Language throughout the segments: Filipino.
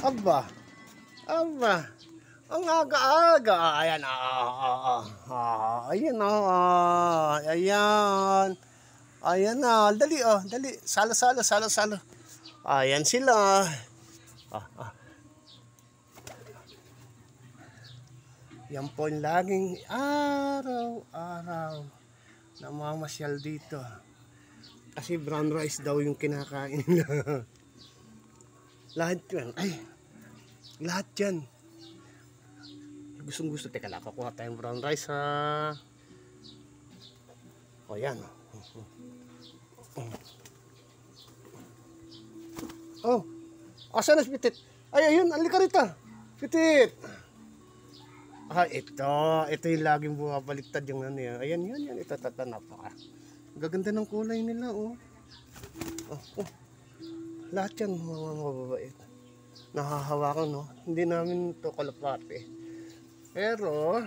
Aba, aba. Ang aga-aga. Ayan, ayan, ayan. Ayan na, dali, dali. Salo, salo, salo, salo. Ayan sila. Yan po yung laging araw-araw namamasyal dito. Kasi brown rice daw yung kinakain nila. Lahat yan. Ay, lahat yan. Gustong gusto. Teka lang, kakuha tayong brown rice ha. O yan. Oh, asan na si Pitit? Ay, ayun, alika rito. Pitit. Ito yung laging bumabaliktad yung ano yan. Ayan, yan. Ito, napaka. Gaganda ng kulay nila, oh. Lahat yan, mga mababait. Nahahawakan, no? Hindi namin ito kalapate. Pero,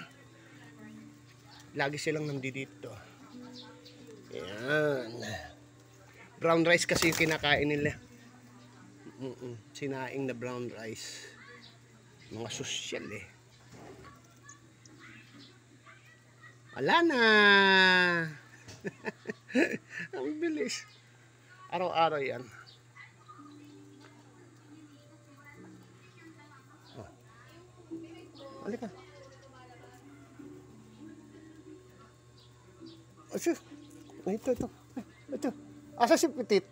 lagi silang nandito. Ayan. Brown rice kasi yung kinakain nila. Sinaing na brown rice. Mga sosyal eh. Wala na. Ang bilis. Araw-araw yan. Halika. Ito. Ito. Asa si Pitit?